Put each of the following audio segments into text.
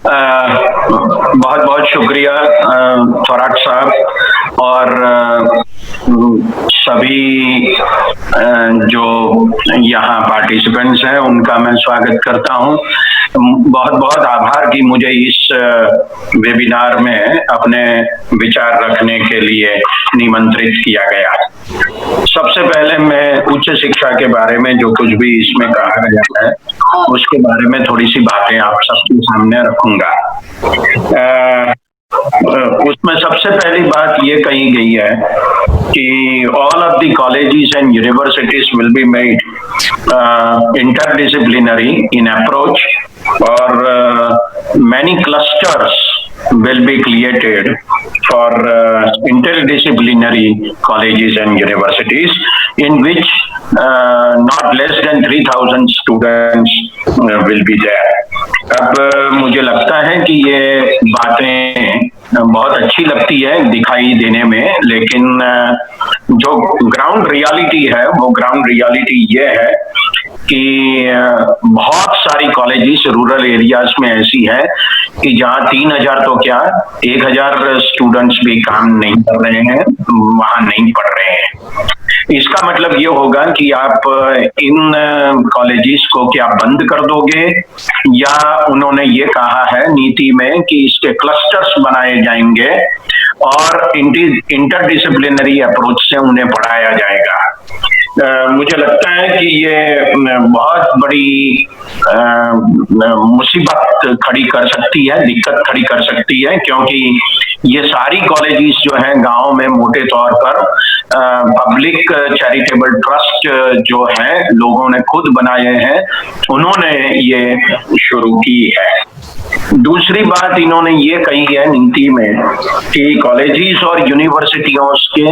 बहुत बहुत शुक्रिया थोराट साहब और सभी जो यहाँ पार्टिसिपेंट्स हैं उनका मैं स्वागत करता हूँ। बहुत बहुत आभार कि मुझे इस वेबिनार में अपने विचार रखने के लिए निमंत्रित किया गया। सबसे पहले मैं उच्च शिक्षा के बारे में जो कुछ भी इसमें कहा गया है उसके बारे में थोड़ी सी बातें आप सबके सामने रखूंगा। उसमें सबसे पहली बात ये कही गई है कि all of the colleges and universities will be made interdisciplinary in approach or many clusters will be created for interdisciplinary colleges and universities in which not less than 3,000 students will be there. अब मुझे लगता है कि ये बातें बहुत अच्छी लगती है दिखाई देने में, लेकिन जो ग्राउंड रियलिटी है वो ग्राउंड रियलिटी ये है कि बहुत सारी कॉलेजेस रूरल एरियाज में ऐसी है कि जहाँ 3,000 तो क्या 1,000 स्टूडेंट्स भी काम नहीं कर रहे हैं, वहां नहीं पढ़ रहे हैं। इसका मतलब ये होगा कि आप इन कॉलेजेस को क्या बंद कर दोगे, या उन्होंने ये कहा है नीति में कि इसके क्लस्टर्स बनाए जाएंगे और इंटरडिसिप्लिनरी अप्रोच से उन्हें पढ़ाया जाएगा। मुझे लगता है कि ये बहुत बड़ी मुसीबत खड़ी कर सकती है, दिक्कत खड़ी कर सकती है, क्योंकि ये सारी कॉलेजेस जो हैं गांव में मोटे तौर पर पब्लिक चैरिटेबल ट्रस्ट जो है लोगों ने खुद बनाए हैं, उन्होंने ये शुरू की है। दूसरी बात इन्होंने ये कही है नीति में कि कॉलेजेस और यूनिवर्सिटियों के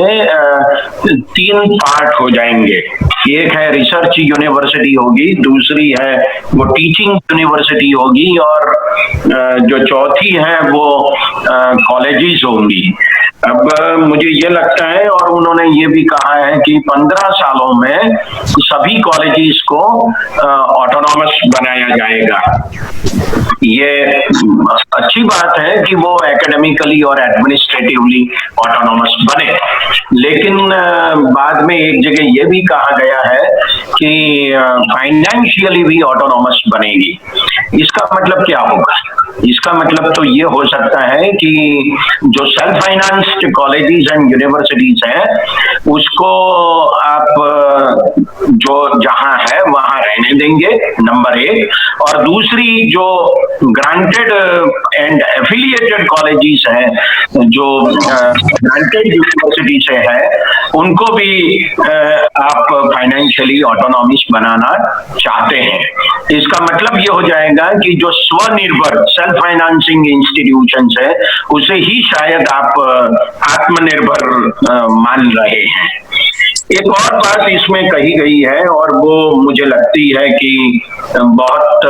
3 पार्ट हो जाएंगे। एक है रिसर्च यूनिवर्सिटी होगी, दूसरी है वो टीचिंग यूनिवर्सिटी होगी, और जो चौथी है वो कॉलेजेस होंगी। अब मुझे ये लगता है, और उन्होंने ये भी कहा है कि 15 सालों में सभी कॉलेजेस को ऑटोनॉमस बनाया जाएगा। ये अच्छी बात है कि वो एकेडमिकली और एडमिनिस्ट्रेटिवली ऑटोनॉमस बने, लेकिन बाद में एक जगह ये भी कहा गया है कि फाइनेंशियली भी ऑटोनॉमस बनेगी। इसका मतलब क्या होगा? इसका मतलब तो ये हो सकता है कि जो self financed colleges and universities हैं उसको आप जो जहां है वहां रहने देंगे, नंबर 1, और दूसरी जो ग्रांटेड एंड एफिलिएटेड कॉलेजेस हैं जो ग्रांटेड यूनिवर्सिटी से है उनको भी आप फाइनेंशियली ऑटोनॉमिस बनाना चाहते हैं। इसका मतलब ये हो जाएगा कि जो स्वनिर्भर सेल्फ फाइनेंसिंग इंस्टीट्यूशंस है उसे ही शायद आप आत्मनिर्भर मान रहे हैं। एक और बात इसमें कही गई है और वो मुझे लगती है कि बहुत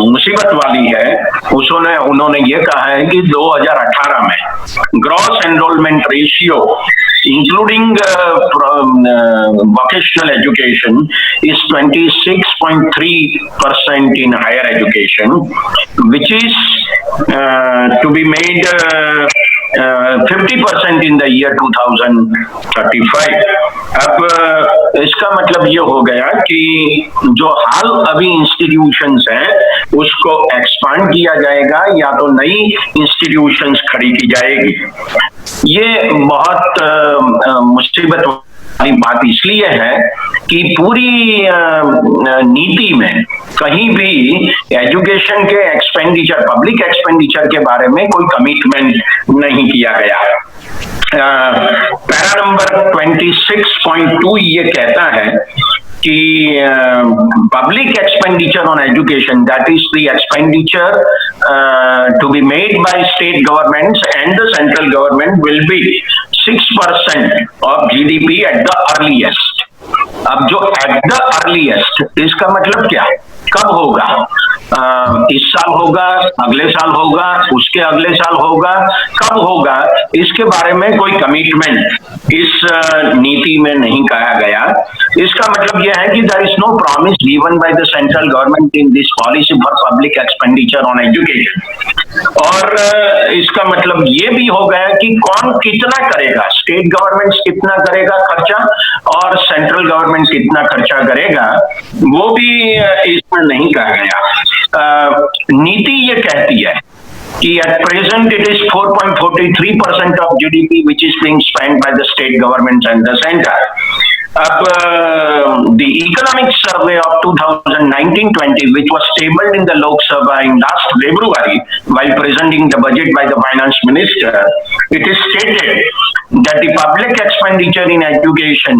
मुसीबत वाली है। उन्होंने ये कहा है कि 2018 में gross enrolment ratio including vocational education is 26.3% in higher education, which is to be made 50% in the year 2035. अब इसका मतलब ये हो गया कि जो हाल अभी इंस्टीट्यूशंस हैं उसको एक्सपांड किया जाएगा या तो नई इंस्टीट्यूशंस खड़ी की जाएगी। ये बहुत मुसीबत वाली बात इसलिए है कि पूरी नीति में कहीं भी एजुकेशन के एक्सपेंडिचर, पब्लिक एक्सपेंडिचर के बारे में कोई कमिटमेंट नहीं किया गया है। पैरा नंबर 26.2 ये कहता है कि public expenditure on education, that is the expenditure to be made by state governments and the central government, will be 6% of GDP at the earliest. अब जो at the earliest इसका मतलब क्या, कब होगा? इस साल होगा, अगले साल होगा, उसके अगले साल होगा, कब होगा, इसके बारे में कोई कमिटमेंट इस नीति में नहीं कहा गया। इसका मतलब यह है कि there is no promise given by the central government in this policy for public expenditure on education. और इसका मतलब ये भी हो गया कि कौन कितना करेगा, स्टेट गवर्नमेंट कितना करेगा खर्चा और सेंट्रल गवर्नमेंट कितना खर्चा करेगा, वो भी इसमें नहीं कहा गया। नीति ये कहती है कि at present it is 4.43% of GDP which is being spent by the state governments and the center. अब the economic survey of 2019-20 which was tabled in the Lok Sabha in last February while presenting the budget by the finance minister, it is stated that the public expenditure in education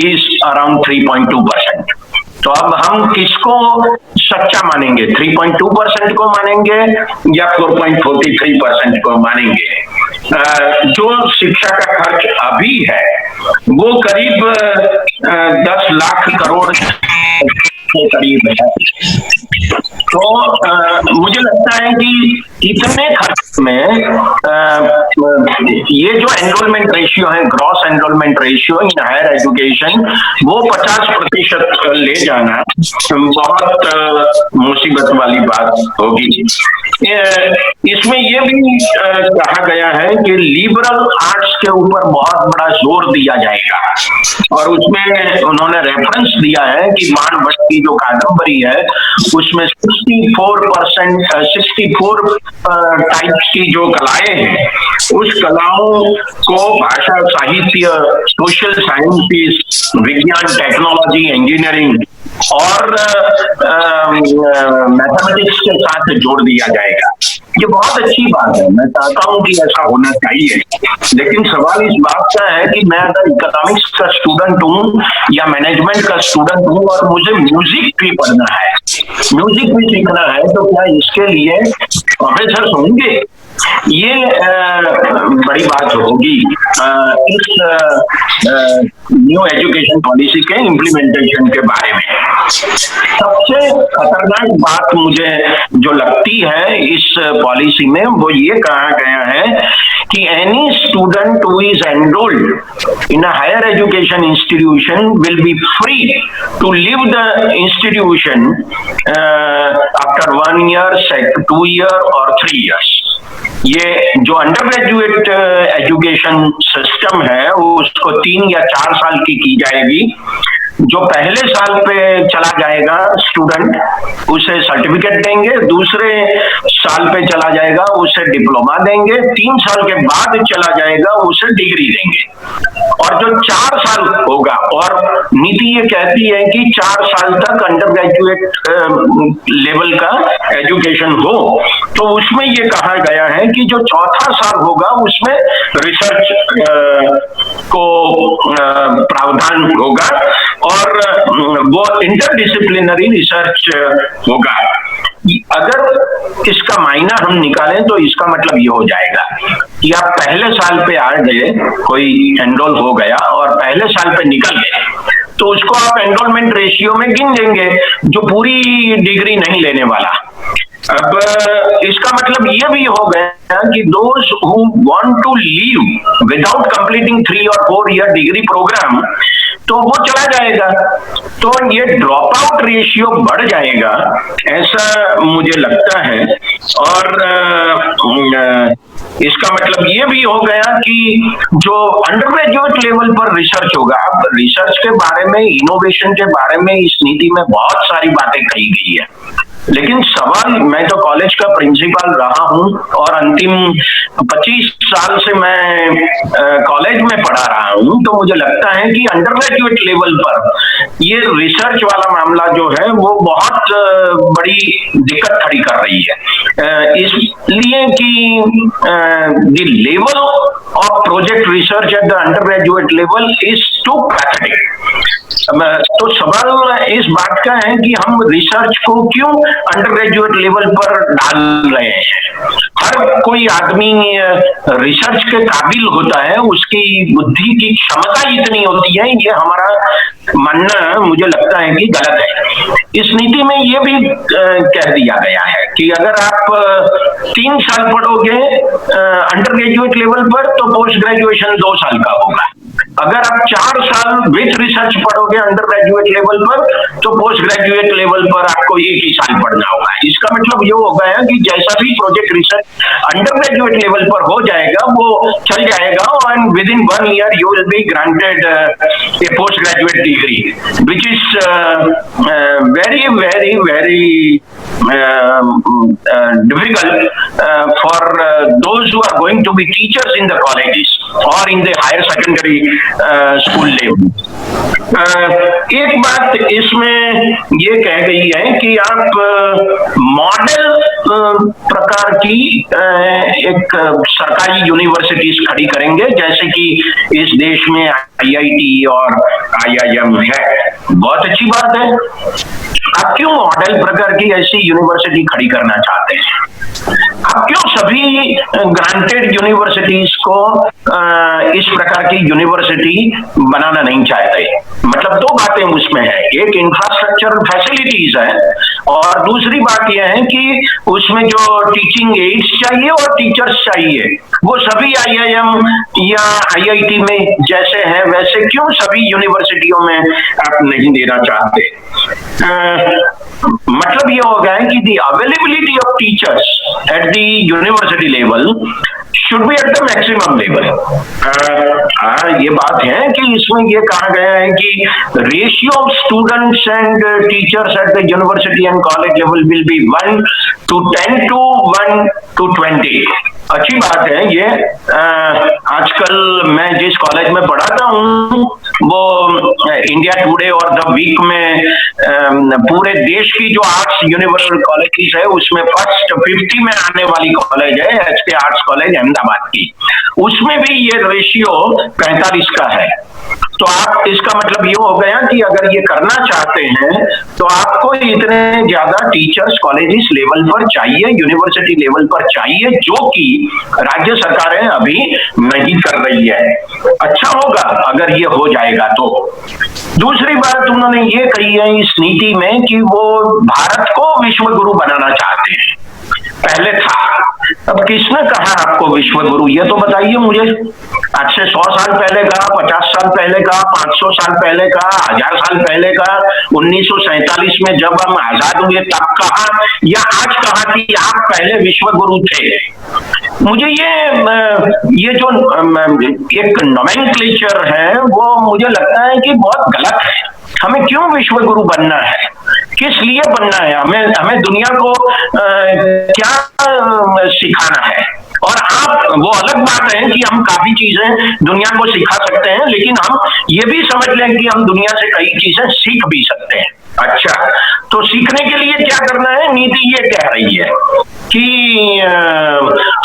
is around 3.2%. तो अब हम किसको सच्चा मानेंगे, 3.2% को मानेंगे या 4.43% को मानेंगे? जो शिक्षा का खर्च अभी है वो करीब 10 लाख करोड़ के करीब है। तो मुझे लगता है कि इतने खर्च में ये जो एनरोलमेंट रेशियो है, gross enrolment ratio in higher education, वो 50% ले जाना बहुत मुसीबत वाली बात होगी। इसमें ये भी कहा गया है कि लिबरल आर्ट्स के ऊपर बहुत बड़ा जोर दिया जाएगा और उसमें उन्होंने रेफरेंस दिया है कि मान भट्ट की जो कादम्बरी है उसमें 64 टाइप्स की जो कलाएं हैं, उस कलाओं को भाषा, साहित्य, सोशल साइंसेस, विज्ञान, टेक्नोलॉजी, इंजीनियरिंग और मैथमेटिक्स के साथ जोड़ दिया जाएगा। ये बहुत अच्छी बात है, मैं चाहता हूं कि ऐसा होना चाहिए, लेकिन सवाल इस बात का है कि मैं अगर इकोनॉमिक्स का स्टूडेंट हूं या मैनेजमेंट का स्टूडेंट हूं और मुझे म्यूजिक भी पढ़ना है, म्यूजिक भी सीखना है, तो क्या इसके लिए प्रोफेसर होंगे? ये बड़ी बात होगी इस न्यू एजुकेशन पॉलिसी के इम्प्लीमेंटेशन के बारे में। सबसे खतरनाक बात मुझे जो लगती है इस पॉलिसी में वो ये कहा गया है कि any student who is enrolled in a higher education institution will be free to leave the institution after 1 year, 2 year और 3 ईयर्स। ये जो अंडर ग्रेजुएट एजुकेशन सिस्टम है उसको 3 या 4 साल की जाएगी। जो पहले साल पे चला जाएगा स्टूडेंट उसे सर्टिफिकेट देंगे, दूसरे साल पे चला जाएगा उसे डिप्लोमा देंगे, 3 साल के बाद चला जाएगा उसे डिग्री देंगे। और जो 4 साल होगा, और नीति ये कहती है कि 4 साल तक अंडर ग्रेजुएट लेवल का एजुकेशन हो, तो उसमें ये कहा गया है कि जो चौथा साल होगा उसमें रिसर्च को प्रावधान होगा और वो इंटरडिसिप्लिनरी रिसर्च होगा। अगर इसका मायना हम निकालें तो इसका मतलब ये हो जाएगा कि आप पहले साल पे आ गए, कोई एनरोल हो गया और पहले साल पे निकल गए, तो उसको आप एनरोलमेंट रेशियो में गिन लेंगे जो पूरी डिग्री नहीं लेने वाला। अब इसका मतलब ये भी हो गया कि those who want to leave without completing 3 और 4 ईयर डिग्री प्रोग्राम, तो वो चला जाएगा, तो ये ड्रॉप आउट रेशियो बढ़ जाएगा, ऐसा मुझे लगता है। और इसका मतलब ये भी हो गया कि जो अंडर ग्रेजुएट लेवल पर रिसर्च होगा, अब रिसर्च के बारे में, इनोवेशन के बारे में इस नीति में बहुत सारी बातें कही गई है, लेकिन सवाल, मैं तो कॉलेज का प्रिंसिपल रहा हूं और अंतिम 25 साल से मैं कॉलेज में पढ़ा रहा हूं, तो मुझे लगता है कि अंडर ग्रेजुएट लेवल पर ये रिसर्च वाला मामला जो है वो बहुत बड़ी दिक्कत खड़ी कर रही है, इसलिए कि the level of project research at the undergraduate level is too pathetic. तो सवाल इस बात का है कि हम रिसर्च को क्यों अंडर ग्रेजुएट लेवल पर डाल रहे हैं। हर कोई आदमी रिसर्च के काबिल होता है, उसकी बुद्धि की क्षमता इतनी होती है, ये हमारा मानना मुझे लगता है कि गलत है। इस नीति में ये भी कह दिया गया है कि अगर आप 3 साल पढ़ोगे अंडर ग्रेजुएट लेवल पर तो पोस्ट ग्रेजुएशन 2 साल का होगा। अगर आप 4 साल विथ रिसर्च पढ़ोगे अंडर ग्रेजुएट लेवल पर तो पोस्ट ग्रेजुएट लेवल पर आपको 1 ही साल पढ़ना होगा। इसका मतलब ये हो गया कि जैसा भी project research under graduate level पर हो जाएगा वो चल जाएगा, and with in 1 year you will be granted A post graduate degree, which is very very very difficult for those who are going to be teachers in the colleges or in the higher secondary school level. एक बात इसमें ये कह गई है कि आप model प्रकार की एक सरकारी यूनिवर्सिटीज खड़ी करेंगे, जैसे कि इस देश में आईआईटी और आईआईएम है। बहुत अच्छी बात है। आप क्यों मॉडल प्रकार की ऐसी यूनिवर्सिटी खड़ी करना चाहते हैं? आप क्यों सभी ग्रांटेड यूनिवर्सिटीज को इस प्रकार की यूनिवर्सिटी बनाना नहीं चाहते? मतलब 2 बातें उसमें है, एक इंफ्रास्ट्रक्चर फैसिलिटीज है और दूसरी बात यह है कि उसमें जो टीचिंग एड्स चाहिए और टीचर्स चाहिए वो सभी आईआईएम या आईआईटी में जैसे हैं वैसे क्यों सभी यूनिवर्सिटियों में आप नहीं देना चाहते? मतलब ये हो गया है कि the availability of teachers at the university level should be at the maximum level. ये बात है कि इसमें ये कहा गया है कि ratio of students and teachers at the university and college level will be 1:10 to 1:20। अच्छी बात है ये। आजकल मैं जिस कॉलेज में पढ़ाता हूँ वो इंडिया टुडे और द वीक में पूरे देश की जो आर्ट्स यूनिवर्सिटी कॉलेज है उसमें फर्स्ट 50 में आने वाली कॉलेज है एचके आर्ट्स कॉलेज अहमदाबाद की, उसमें भी ये रेशियो 45 का है। तो आप इसका मतलब ये हो गया कि अगर ये करना चाहते हैं तो आपको इतने ज्यादा टीचर्स कॉलेजेस लेवल पर चाहिए, यूनिवर्सिटी लेवल पर चाहिए, जो कि राज्य सरकारें अभी नहीं कर रही है। अच्छा होगा अगर ये हो जाएगा तो। दूसरी बात उन्होंने ये कही है इस नीति में कि वो भारत को विश्व गुरु बनाना चाहते हैं। पहले था, अब किसने कहा आपको विश्व गुरु? ये तो बताइए मुझे। आज से 100 साल पहले का, 50 साल पहले का, 500 साल पहले का, 1000 साल पहले का, 1947 में जब हम आजाद हुए तब कहा, या आज कहा कि आप पहले विश्व गुरु थे? मुझे ये जो एक नोमेनक्लेचर है वो मुझे लगता है कि बहुत गलत है। हमें क्यों विश्व गुरु बनना है? किस लिए बनना है? हमें दुनिया को क्या सिखाना है? और आप, वो अलग बात है कि हम काफी चीजें दुनिया को सिखा सकते हैं, लेकिन हम ये भी समझ लें कि हम दुनिया से कई चीजें सीख भी सकते हैं। अच्छा, तो सीखने के लिए क्या करना है? नीति ये कह रही है कि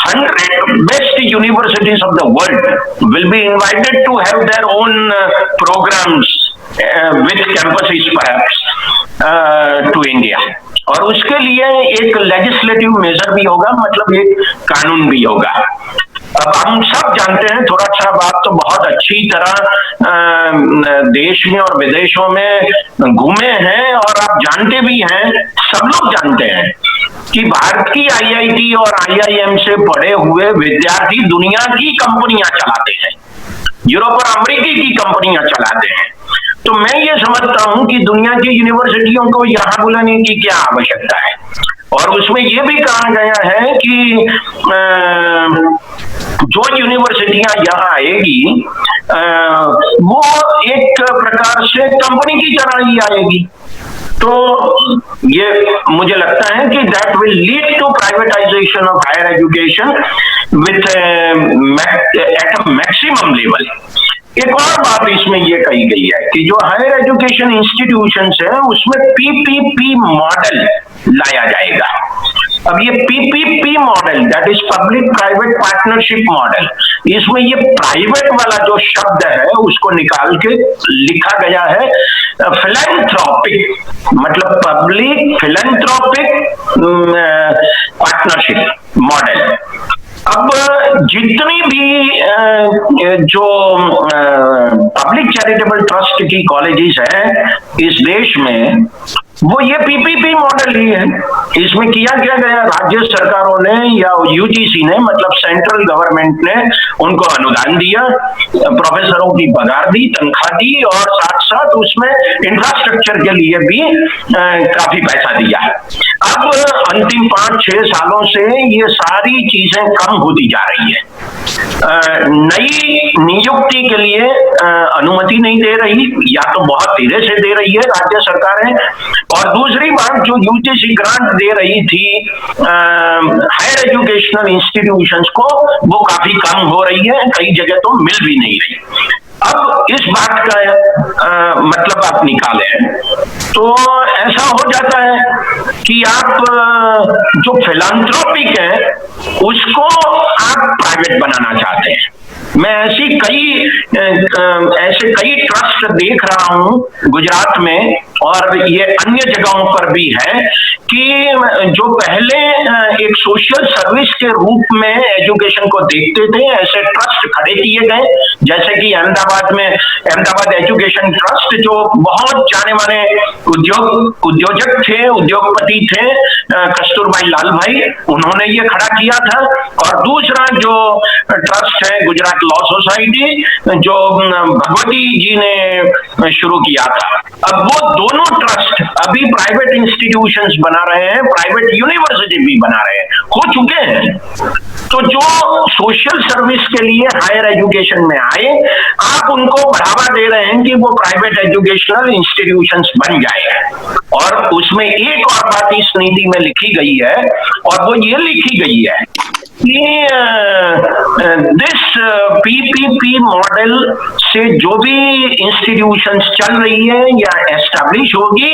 100 best universities of the world will be invited to have their own programmes with campuses perhaps to India, और उसके लिए एक लेजिस्लेटिव मेजर भी होगा, मतलब एक कानून भी होगा। अब हम सब जानते हैं, थोड़ा सा बात तो बहुत अच्छी तरह देश में और विदेशों में घूमे हैं और आप जानते भी हैं, सब लोग जानते हैं कि भारत की आईआईटी और आईआईएम से पढ़े हुए विद्यार्थी दुनिया की कंपनियां चलाते हैं, यूरोप और अमेरिकी की कंपनियां चलाते हैं। तो मैं ये समझता हूं कि दुनिया की यूनिवर्सिटियों को यहां बुलाने की क्या आवश्यकता है। और उसमें यह भी कहा गया है कि जो यूनिवर्सिटियां यहाँ आएगी वो एक प्रकार से कंपनी की तरह ही आएगी। तो ये मुझे लगता है कि that will lead to privatisation of higher education with at a maximum level. एक और बात इसमें ये कही गई है कि जो हायर एजुकेशन इंस्टीट्यूशंस है उसमें पीपीपी मॉडल लाया जाएगा। अब ये PPP model, that is public private partnership model, इसमें ये प्राइवेट वाला जो शब्द है उसको निकाल के लिखा गया है फिलैंथ्रोपिक, मतलब पब्लिक फिलैंथ्रोपिक पार्टनरशिप मॉडल। अब जितनी भी जो पब्लिक चैरिटेबल ट्रस्ट की कॉलेजेस हैं इस देश में, वो ये पीपीपी मॉडल ही है। इसमें किया क्या गया, राज्य सरकारों ने या यूजीसी ने, मतलब सेंट्रल गवर्नमेंट ने उनको अनुदान दिया, प्रोफेसरों की पगार दी, तनख्वाह दी, और साथ साथ उसमें इंफ्रास्ट्रक्चर के लिए भी काफी पैसा दिया। अब अंतिम 5-6 सालों से ये सारी चीजें कम होती जा रही है। नई नियुक्ति के लिए अनुमति नहीं दे रही, या तो बहुत धीरे से दे रही है राज्य सरकारें, और दूसरी बात जो यूजीसी ग्रांट दे रही थी हायर एजुकेशनल इंस्टीट्यूशंस को, वो काफी कम हो रही है, कई जगह तो मिल भी नहीं रही। अब इस बात का मतलब आप निकालें तो ऐसा हो जाता है कि आप जो फिलैंथ्रोपिक है उसको आप प्राइवेट बनाना चाहते हैं। मैं ऐसे कई ट्रस्ट देख रहा हूं गुजरात में, और ये अन्य जगहों पर भी है, कि जो पहले एक सोशल सर्विस के रूप में एजुकेशन को देखते थे, ऐसे ट्रस्ट खड़े किए गए, जैसे कि अहमदाबाद एजुकेशन ट्रस्ट, जो बहुत जाने माने उद्योजक थे, उद्योगपति थे, कस्तूरबाई लाल भाई, उन्होंने ये खड़ा किया था। और दूसरा जो ट्रस्ट है गुजरात लॉ सोसाइटी, जो भगवती जी ने शुरू किया था। अब वो दोनों ट्रस्ट अभी प्राइवेट इंस्टीट्यूशंस बना रहे हैं, प्राइवेट यूनिवर्सिटी भी बना रहे हैं, हो चुके हैं। तो जो सोशल सर्विस के लिए हायर एजुकेशन में आए, आप उनको बढ़ावा दे रहे हैं कि वो प्राइवेट एजुकेशनल इंस्टीट्यूशंस बन जाए। और उसमें एक और बात इस नीति में लिखी गई है, और वो ये लिखी गई है कि दिस पीपीपी मॉडल से जो भी इंस्टीट्यूशंस चल रही है या एस्टैब्लिश होगी,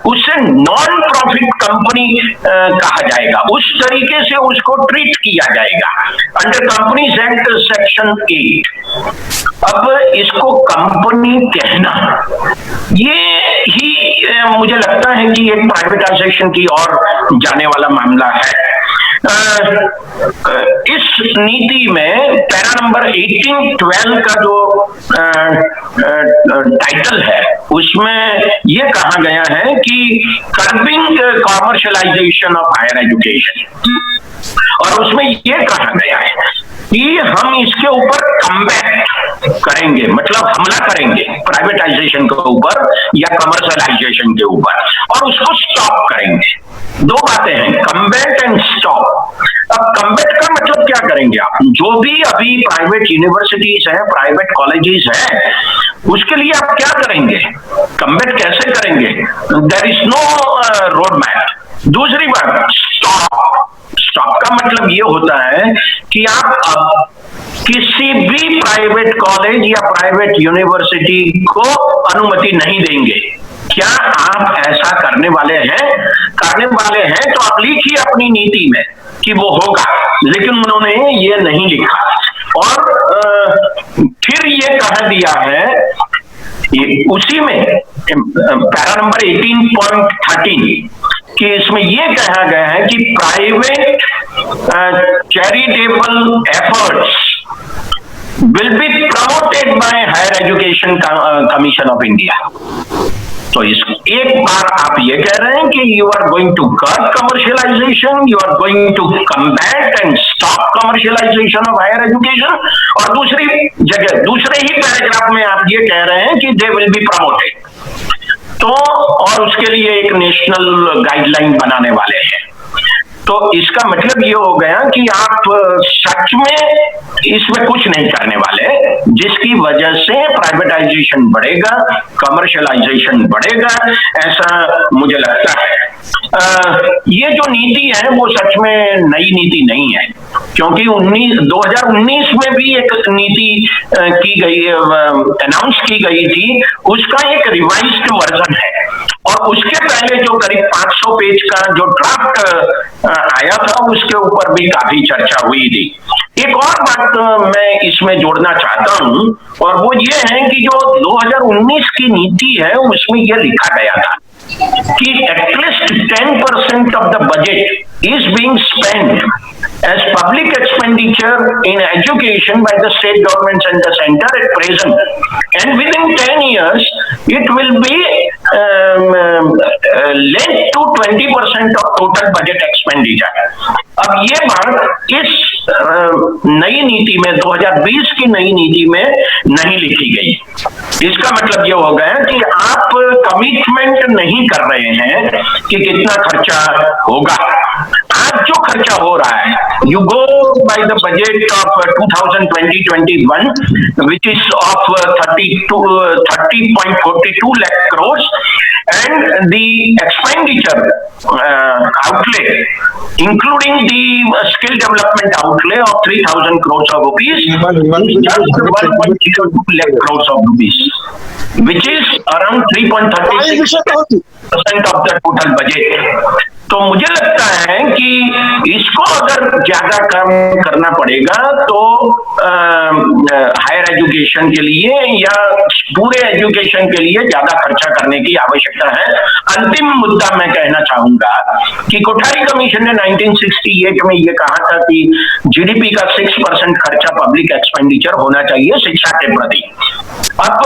उसे नॉन प्रॉफिट कंपनी कहा जाएगा, उस तरीके से उसको ट्रीट किया जाएगा अंडर कंपनीज एक्ट सेक्शन 8। अब इसको कंपनी कहना, ये ही मुझे लगता है कि एक प्राइवेटाइजेशन की ओर जाने वाला मामला है। इस नीति में पैरा नंबर 18-12 का जो टाइटल है, उसमें यह कहा गया है कि curbing commercialisation of higher education, और उसमें यह कहा गया है कि हम इसके ऊपर कम्बैट करेंगे, मतलब हमला करेंगे प्राइवेटाइजेशन के ऊपर या कमर्शियलाइजेशन के ऊपर, और उसको स्टॉप करेंगे। दो बातें हैं, कम्बैट एंड स्टॉप। अब कम्बैट का मतलब क्या करेंगे आप, जो भी अभी प्राइवेट यूनिवर्सिटीज हैं, प्राइवेट कॉलेजेस हैं, उसके लिए आप क्या करेंगे, कम्बैट कैसे करेंगे? There is no road map. दूसरी बात, स्टॉप का मतलब ये होता है कि आप अब किसी भी प्राइवेट कॉलेज या प्राइवेट यूनिवर्सिटी को अनुमति नहीं देंगे। क्या आप ऐसा करने वाले हैं? करने वाले हैं तो आप लिखिए अपनी नीति में कि वो होगा, लेकिन उन्होंने ये नहीं लिखा। और फिर ये कह दिया है उसी में पैरा नंबर 18.13 कि इसमें यह कहा गया है कि private charitable efforts will be promoted by Higher Education Commission of India। तो इस एक बार आप ये कह रहे हैं कि you are going to cut commercialisation, you are going to combat and stop commercialisation of higher education, और दूसरी जगह दूसरे ही पैराग्राफ में आप ये कह रहे हैं कि दे विल बी प्रमोटेड। तो और उसके लिए एक नेशनल गाइडलाइन बनाने वाले हैं। तो इसका मतलब ये हो गया कि आप सच में इसमें कुछ नहीं करने वाले, जिसकी वजह से प्राइवेटाइजेशन बढ़ेगा, कमर्शियलाइजेशन बढ़ेगा, ऐसा मुझे लगता है। ये जो नीति है वो सच में नई नीति नहीं है, क्योंकि 2019 में भी एक नीति की गई, अनाउंस की गई थी, उसका एक रिवाइज्ड वर्जन है। और उसके पहले जो करीब 500 पेज का जो ड्राफ्ट आया था, उसके ऊपर भी काफी चर्चा हुई थी। एक और बात मैं इसमें जोड़ना चाहता हूं, और वो ये है कि जो 2019 की नीति है उसमें यह लिखा गया था कि at least 10% of the budget is being spent as public expenditure in education by the state governments and the center at present, and within 10 years it will be led to 20% of total budget expenditure. अब ये बात इस नई नीति में 2020 की नई नीति में नहीं लिखी गई। इसका मतलब ये हो गया कि आप कमिटमेंट नहीं कर रहे हैं कि कितना खर्चा होगा। आज जो खर्चा हो रहा है, you go by the budget of 2020-21, which is of 30.42 lakh crores, and the expenditure outlay, including the skill development outlay of 3,000 crores of rupees, is just 1.02 lakh crores of rupees, which is around 3.36% of the total budget. तो मुझे लगता है कि इसको अगर ज्यादा कम करना पड़ेगा तो हायर एजुकेशन के लिए या पूरे एजुकेशन के लिए ज्यादा खर्चा करने की आवश्यकता है। अंतिम मुद्दा मैं कहना चाहूंगा कि कोठारी कमीशन ने 1968 में ये कहा था कि जीडीपी का 6% खर्चा पब्लिक एक्सपेंडिचर होना चाहिए शिक्षा के प्रति। अब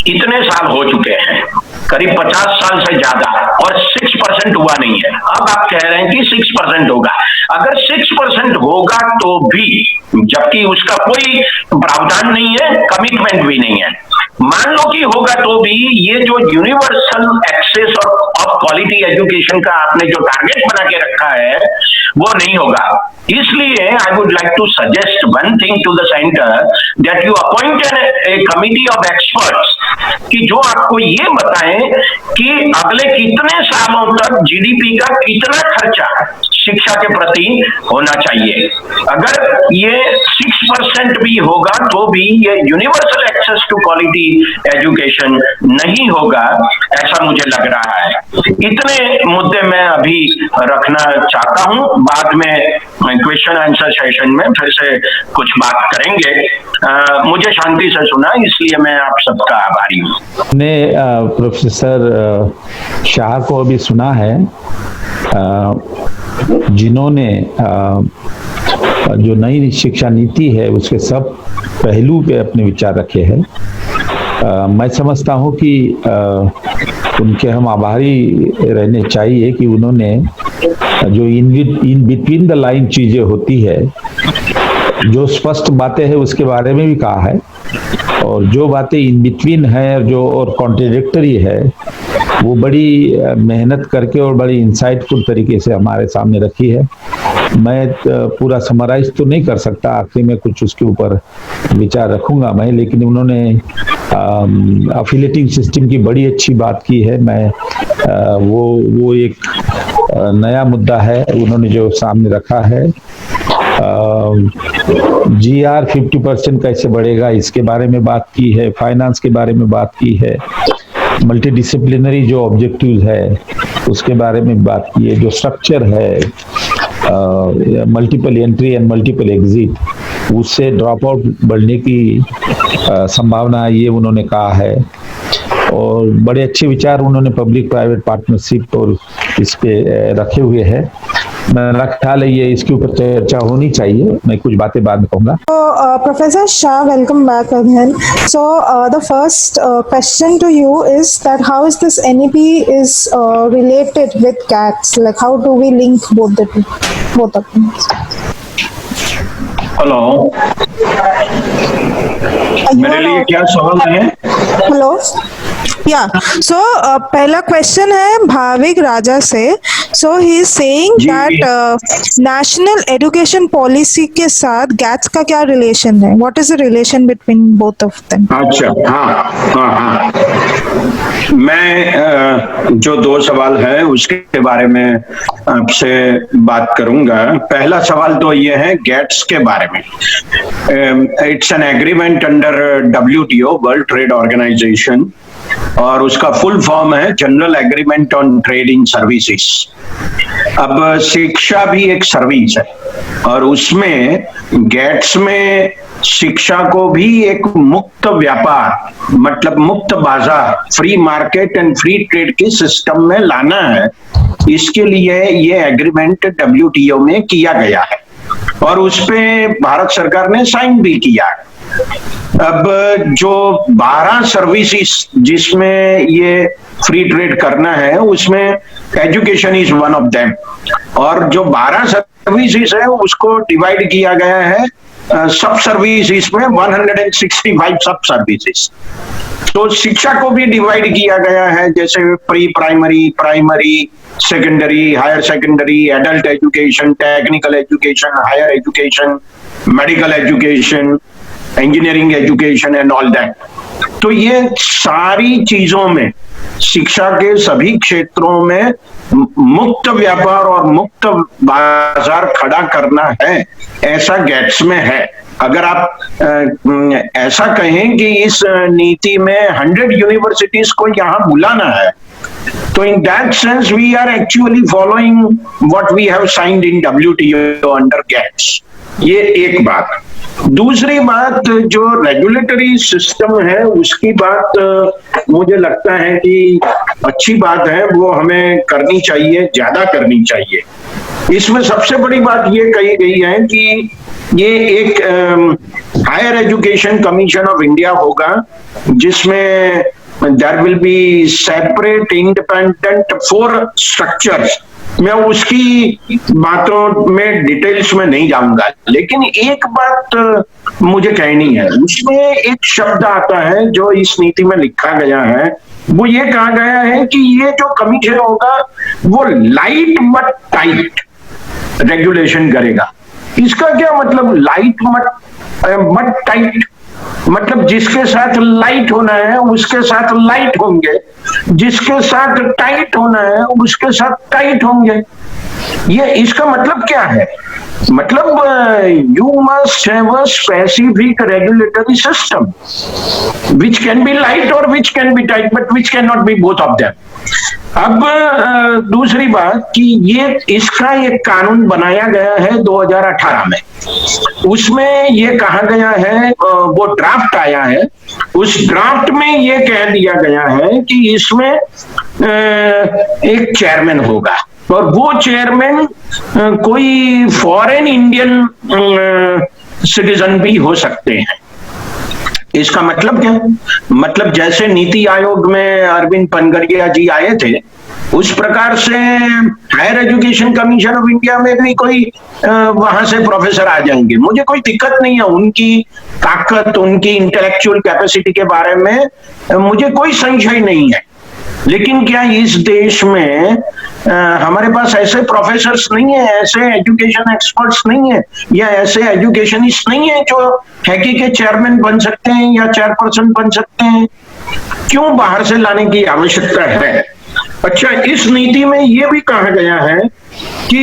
इतने साल हो चुके हैं, करीब 50 साल से ज्यादा, और 6% हुआ नहीं है। अब आप कह रहे हैं कि 6% होगा। अगर 6% होगा तो भी, जबकि उसका कोई प्रावधान नहीं है, कमिटमेंट भी नहीं है, मान लो कि होगा तो भी ये जो universal access of quality education का आपने जो टारगेट बना के रखा है वो नहीं होगा। इसलिए I would like to suggest one thing to the centre, that you appoint a committee of experts कि जो आपको ये बताएं कि अगले कितने सालों तक जीडीपी का कितना खर्चा शिक्षा के प्रति होना चाहिए। अगर ये 6% भी होगा तो भी ये universal access to quality education नहीं होगा, ऐसा मुझे लग रहा है। इतने मुद्दे मैं अभी रखना चाहता हूं, बाद में क्वेश्चन आंसर सेशन में फिर से कुछ बात करेंगे। मुझे शांति से सुना, इसलिए मैं आप सबका आभारी हूँ। ने प्रोफेसर शाह को अभी सुना है, जिन्होंने जो नई शिक्षा नीति है उसके सब पहलू पे अपने विचार रखे हैं। मैं समझता हूँ कि उनके हम आभारी रहने चाहिए कि उन्होंने जो इन बिटवीन द लाइन चीजें होती है, जो स्पष्ट बातें हैं उसके बारे में भी कहा है, और जो बातें इन बिटवीन है जो और कॉन्ट्रडिक्टरी है वो बड़ी मेहनत करके और बड़ी इंसाइटफुल तरीके से हमारे सामने रखी है। मैं पूरा समराइज तो नहीं कर सकता, आखिरी में कुछ उसके ऊपर विचार रखूंगा मैं, लेकिन उन्होंने अफिलिएटिंग सिस्टम की बड़ी अच्छी बात की है। मैं वो एक नया मुद्दा है उन्होंने जो सामने रखा है। GR 50% कैसे बढ़ेगा इसके बारे में बात की है, फाइनेंस के बारे में बात की है, मल्टीडिसिप्लिनरी जो ऑब्जेक्टिव्स है उसके बारे में बात की है, जो स्ट्रक्चर है multiple entry and multiple exit, उससे ड्रॉप आउट बढ़ने की संभावना ये उन्होंने कहा है। और बड़े अच्छे विचार उन्होंने पब्लिक प्राइवेट पार्टनरशिप और इस पे रखे हुए हैं। मेरा ख्याल है ये इसके ऊपर चर्चा होनी चाहिए। मैं कुछ बातें बाद में कहूँगा। Professor Shah, welcome back again. So the first question to you is that how is this NEP is related with GATS? Like how do we link both of them? Hello, मेरे लिए क्या सवाल है? हेलो, या सो पहला question है भाविक राजा से। So he is saying that national education policy के साथ गैट्स का क्या रिलेशन है? What is the relation between both of them? अच्छा, हाँ, मैं जो दो सवाल है उसके बारे में आपसे बात करूंगा। पहला सवाल तो ये है गैट्स के बारे में। It's an agreement under WTO, world trade organisation, और उसका फुल फॉर्म है general agreement on trade in services. अब शिक्षा भी एक सर्विस है और उसमें गेट्स में शिक्षा को भी एक मुक्त व्यापार, मतलब मुक्त बाजार, free market and free trade के सिस्टम में लाना है। इसके लिए ये एग्रीमेंट WTO में किया गया है और उस पे भारत सरकार ने साइन भी किया है। अब जो 12 सर्विसेज जिसमें ये फ्री ट्रेड करना है उसमें education is one of them, और जो 12 सर्विसेज है उसको डिवाइड किया गया है सब सर्विसेज में, 165 सब सर्विसेज। तो शिक्षा को भी डिवाइड किया गया है, जैसे pre primary, primary, secondary, higher secondary, adult education, technical education, higher education, medical education, engineering education and all that. तो ये सारी चीजों में शिक्षा के सभी क्षेत्रों में मुक्त व्यापार और मुक्त बाजार खड़ा करना है, ऐसा गेट्स में है। अगर आप ऐसा कहें कि इस नीति में 100 यूनिवर्सिटीज को यहाँ बुलाना है, तो in that sense we are actually following what we have signed in WTO under GATS। ये एक बात। दूसरी बात, जो रेगुलेटरी सिस्टम है उसकी बात मुझे लगता है कि अच्छी बात है, वो हमें करनी चाहिए, ज्यादा करनी चाहिए। इसमें सबसे बड़ी बात ये कही गई है कि ये एक higher education commission of India होगा जिसमें there will be separate independent 4 structures। मैं उसकी बातों में डिटेल्स में नहीं जाऊंगा, लेकिन एक बात मुझे कहनी है। उसमें एक शब्द आता है जो इस नीति में लिखा गया है, वो ये कहा गया है कि ये जो कमीशन होगा वो लाइट बट टाइट रेगुलेशन करेगा। इसका क्या मतलब, लाइट बट टाइट? मतलब जिसके साथ लाइट होना है उसके साथ लाइट होंगे, जिसके साथ टाइट होना है उसके साथ टाइट होंगे। ये इसका मतलब क्या है? मतलब you must have a specific regulatory system which can be light or which can be tight, but which cannot be both of them। अब दूसरी बात कि ये इसका एक कानून बनाया गया है 2018 में, उसमें ये कहा गया है, वो ड्राफ्ट आया है, उस ड्राफ्ट में ये कह दिया गया है कि इसमें एक चेयरमैन होगा और वो चेयरमैन कोई फॉरेन इंडियन सिटीजन भी हो सकते हैं। इसका मतलब क्या? मतलब जैसे नीति आयोग में अरविंद पनगड़िया जी आए थे, उस प्रकार से higher education commission of India में भी कोई वहां से प्रोफेसर आ जाएंगे। मुझे कोई दिक्कत नहीं है, उनकी ताकत, उनकी इंटेलेक्चुअल कैपेसिटी के बारे में मुझे कोई संशय नहीं है। लेकिन क्या इस देश में हमारे पास ऐसे प्रोफेसर्स नहीं है, ऐसे एजुकेशन एक्सपर्ट्स नहीं है, या ऐसे एजुकेशनिस्ट नहीं है जो हैकी के चेयरमैन बन सकते हैं या चेयरपर्सन बन सकते हैं? क्यों बाहर से लाने की आवश्यकता है? अच्छा, इस नीति में ये भी कहा गया है कि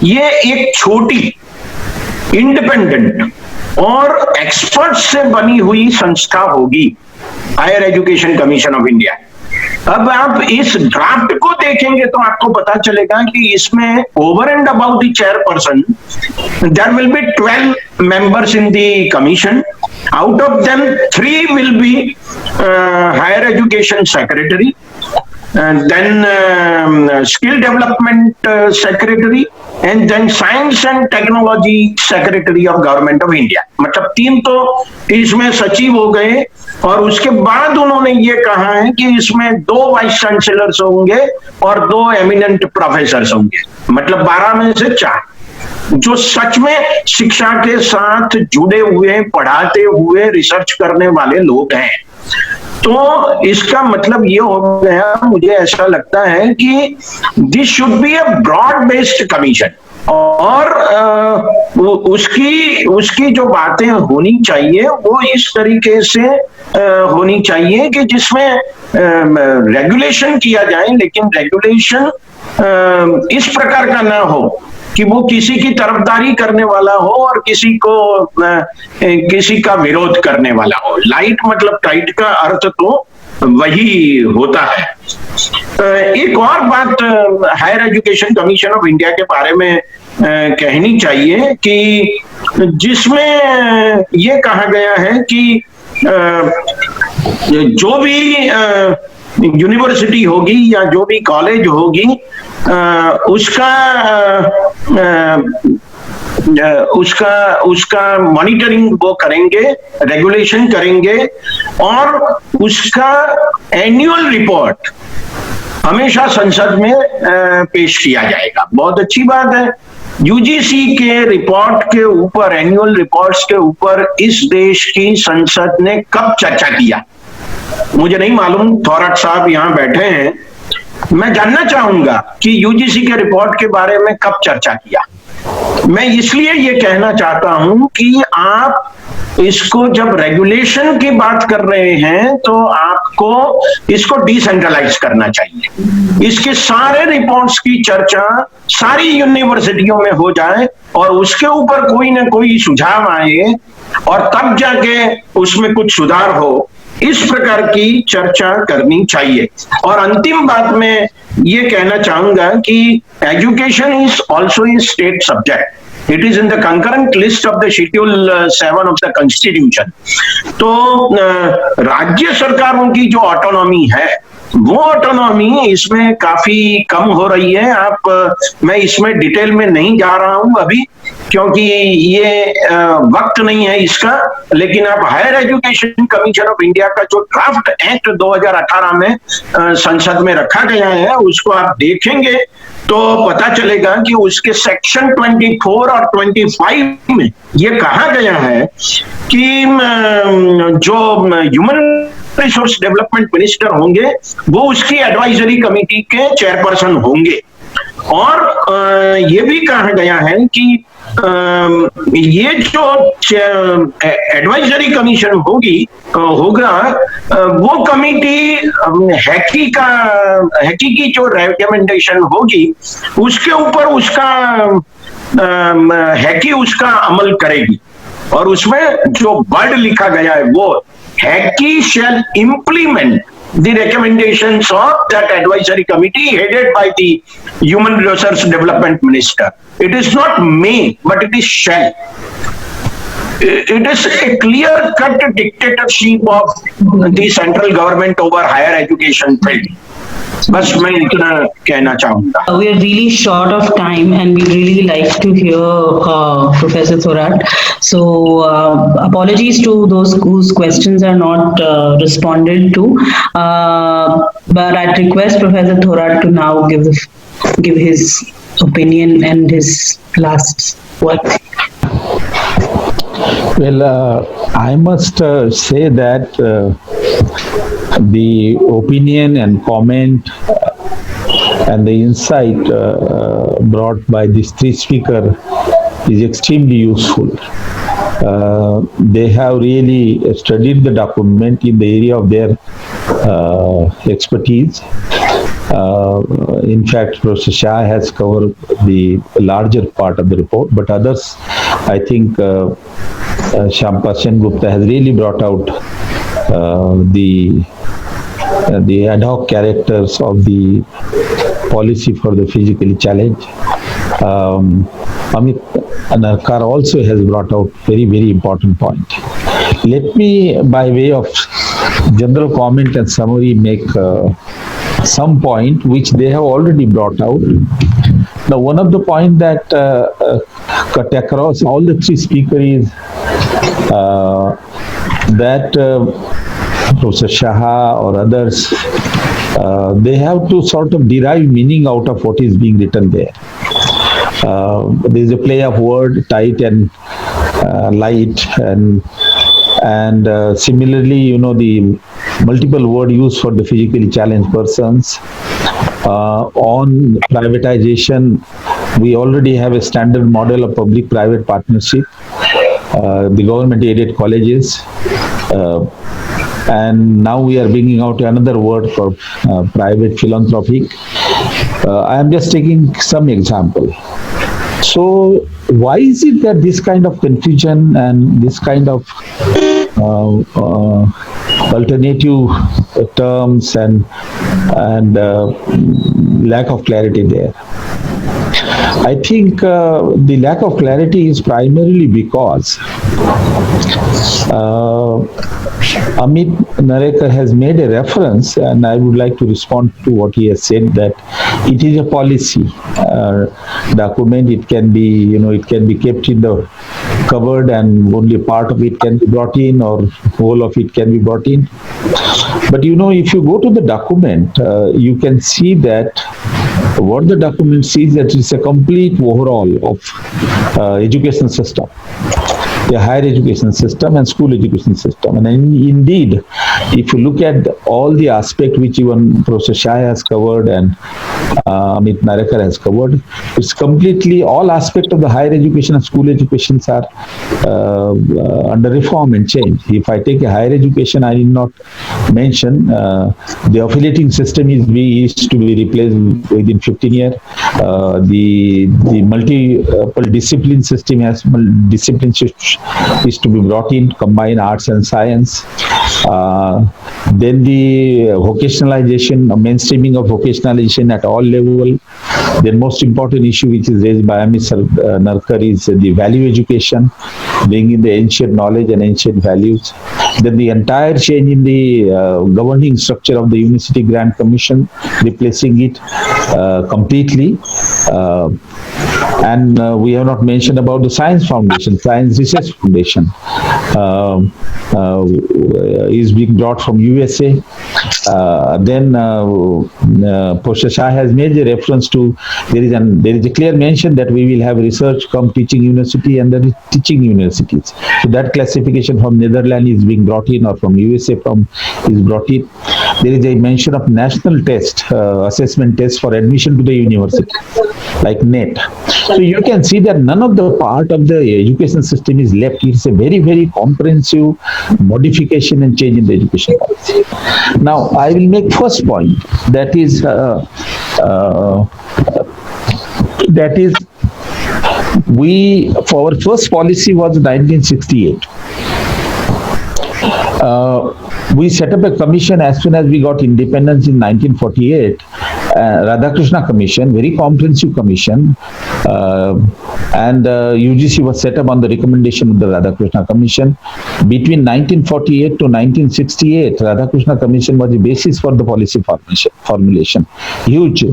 ये एक छोटी इंडिपेंडेंट और एक्सपर्ट से बनी हुई संस्था होगी, higher education commission of India. अब आप इस ड्राफ्ट को देखेंगे तो आपको पता चलेगा कि इसमें over and about the chairperson there will be 12 members in the commission. Out of them 3 will be higher education secretary, and then skill development secretary, and then science and technology secretary of government of India। मतलब 3 तो इसमें सचिव हो गए, और उसके बाद उन्होंने ये कहा है कि इसमें 2 वाइस चांसलर्स होंगे और 2 एमिनेंट प्रोफेसर्स होंगे। मतलब 12 में से 4 जो सच में शिक्षा के साथ जुड़े हुए, पढ़ाते हुए, रिसर्च करने वाले लोग हैं। तो इसका मतलब ये हो गया, मुझे ऐसा लगता है कि this should be a broad based commission, और उसकी जो बातें होनी चाहिए वो इस तरीके से होनी चाहिए कि जिसमें रेगुलेशन किया जाए, लेकिन रेगुलेशन इस प्रकार का ना हो कि वो किसी की तरफदारी करने वाला हो और किसी का विरोध करने वाला हो। लाइट मतलब टाइट का अर्थ तो वही होता है। एक और बात higher education commission of India के बारे में कहनी चाहिए कि जिसमें ये कहा गया है कि जो भी यूनिवर्सिटी होगी या जो भी कॉलेज होगी उसका मॉनिटरिंग वो करेंगे, रेगुलेशन करेंगे और उसका एनुअल रिपोर्ट हमेशा संसद में पेश किया जाएगा। बहुत अच्छी बात है। यूजीसी के रिपोर्ट के ऊपर, एनुअल रिपोर्ट्स के ऊपर इस देश की संसद ने कब चर्चा किया मुझे नहीं मालूम। थोराट साहब यहाँ बैठे हैं, मैं जानना चाहूंगा कि यूजीसी के रिपोर्ट के बारे में कब चर्चा किया। मैं इसलिए ये कहना चाहता हूं कि आप इसको जब रेगुलेशन की बात कर रहे हैं तो आपको इसको डिसेंट्रलाइज करना चाहिए। इसके सारे रिपोर्ट्स की चर्चा सारी यूनिवर्सिटियों में हो जाए और उसके ऊपर कोई ना कोई सुझाव आए और तब जाके उसमें कुछ सुधार हो, इस प्रकार की चर्चा करनी चाहिए। और अंतिम बात में ये कहना चाहूंगा कि education is also a state subject. It is in the concurrent list of the Schedule 7 of the Constitution. तो राज्य सरकारों की जो ऑटोनॉमी है वो ऑटोनॉमी इसमें काफी कम हो रही है। मैं इसमें डिटेल में नहीं जा रहा हूं अभी क्योंकि ये वक्त नहीं है इसका, लेकिन आप higher education commission of India का जो ड्राफ्ट एक्ट 2018 में संसद में रखा गया है उसको आप देखेंगे तो पता चलेगा कि उसके सेक्शन 24 और 25 में ये कहा गया है कि जो ह्यूमन रिसोर्स डेवलपमेंट मिनिस्टर होंगे वो उसकी एडवाइजरी कमेटी के चेयरपर्सन होंगे। और ये भी कहा गया है कि ये जो एडवाइजरी कमीशन होगा वो कमिटी हैकी की जो रिकमेंडेशन होगी उसके ऊपर उसका अमल करेगी। और उसमें जो वर्ड लिखा गया है वो हैकी shall implement the recommendations of that advisory committee headed by the Human Resource Development Minister. It is not may, but it is shall. It is a clear-cut dictatorship of the central government over higher education field. बस मैं इतना कहना चाहूंगा। We are really short of time and we really like to hear Professor Thorat. So apologies to those whose questions are not responded to. But I'd request Professor Thorat to now give his opinion and his last word. Well, I must say that the opinion and comment and the insight brought by these three speakers is extremely useful. They have really studied the document in the area of their expertise. In fact, Professor Shah has covered the larger part of the report, but others, I think Shampa, Sengupta has really brought out the ad hoc characters of the policy for the physically challenged. Amit Narkar also has brought out very, very important point. Let me, by way of general comment and summary, make some point which they have already brought out. Now, one of the point that cut across all the three speakers is that Professor Shah or others, they have to sort of derive meaning out of what is being written there. There is a play of word, tight and light, and similarly, you know, the multiple word used for the physically challenged persons. On privatization, we already have a standard model of public-private partnership, the government-aided colleges, and now we are bringing out another word for private philanthropic. I am just taking some example. So why is it that this kind of confusion and this kind of alternative terms and lack of clarity there. I think the lack of clarity is primarily because Amit Narkar has made a reference, and I would like to respond to what he has said, that it is a policy document. It can be, it can be kept in the cupboard and only part of it can be brought in, or whole of it can be brought in. But if you go to the document, you can see that what the document sees, that it's a complete overall of education system, the higher education system and school education system. And indeed, if you look at all the aspects which even Professor Shah has covered and Amit Narkar has covered, it's completely all aspects of the higher education and school educations are under reform and change. If I take a higher education, I need not mention the affiliating system is to be replaced within 15 years. The multiple discipline system has disciplines is to be brought in, combine arts and science. Then the vocationalization, mainstreaming of vocationalization at all level. The most important issue which is raised by Amit Narkar is the value education, bringing the ancient knowledge and ancient values. Then the entire change in the governing structure of the University Grant Commission, replacing it completely. And we have not mentioned about the Science Foundation, Science Research Foundation is being brought from USA. Then Professor Shah has made a reference to, there is a clear mention that we will have research come teaching university and the teaching universities. So that classification from Netherlands is being brought in, or from USA is brought in. There is a mention of national test, assessment test for admission to the university, like NET. So you can see that none of the part of the education system is left. It's a very, very comprehensive modification and change in the education policy. Now, I will make first point, that is our first policy was 1968. We set up a commission as soon as we got independence in 1948, Radhakrishna Commission, very comprehensive commission, and UGC was set up on the recommendation of the Radhakrishna Commission. Between 1948 to 1968, Radhakrishna Commission was the basis for the policy formulation. Huge,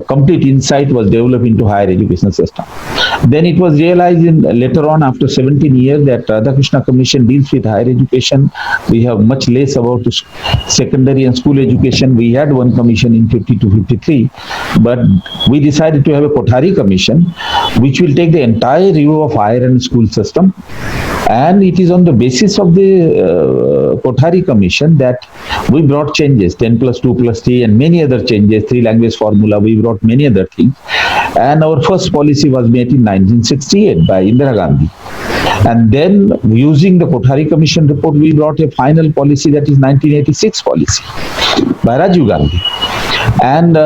complete insight was developed into higher education system. Then it was realized later on, after 17 years, that Radhakrishna Commission deals with higher education. We have much less about secondary and school education. We had one commission in 52-53, but we decided to have a Kothari Commission, which will take the entire review of higher and school system. And it is on the basis of the Kothari Commission that we brought changes, 10 plus 2 plus 3 and many other changes, 3 language formula, we brought many other things. And our first policy was made in 1968 by Indira Gandhi. And then using the Kothari Commission report, we brought a final policy, that is 1986 policy by Rajiv Gandhi. And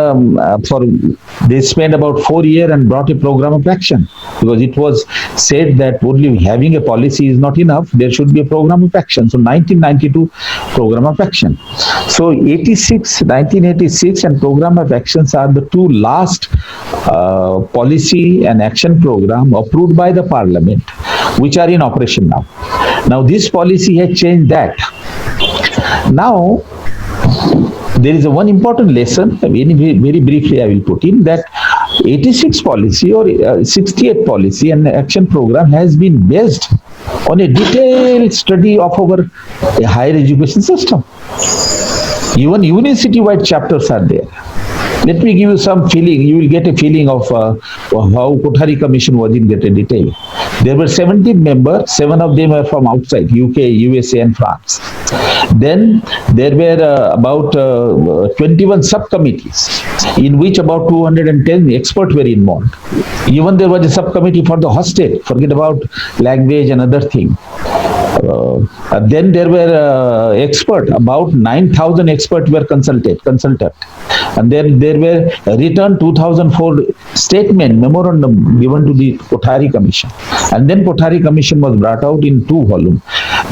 they spent about 4 years and brought a program of action, because it was said that only having a policy is not enough, there should be a program of action. So 1992 program of action. So 1986 and program of actions are the two last policy and action program approved by the parliament, which are in operation now. Now this policy has changed that. Now there is one important lesson, very briefly I will put in, that 86 policy or 68 policy and action program has been based on a detailed study of our higher education system. Even university-wide chapters are there. Let me give you some feeling. You will get a feeling of how Kothari Commission was in greater detail. There were 17 members, 7 of them were from outside, UK, USA and France. Then there were about 21 subcommittees, in which about 210 experts were involved. Even there was a subcommittee for the hostel, forget about language and other things. Then there were experts, about 9,000 experts were consulted. And then there were written 2004 statement, memorandum given to the Kothari Commission. And then Kothari Commission was brought out in 2 volumes.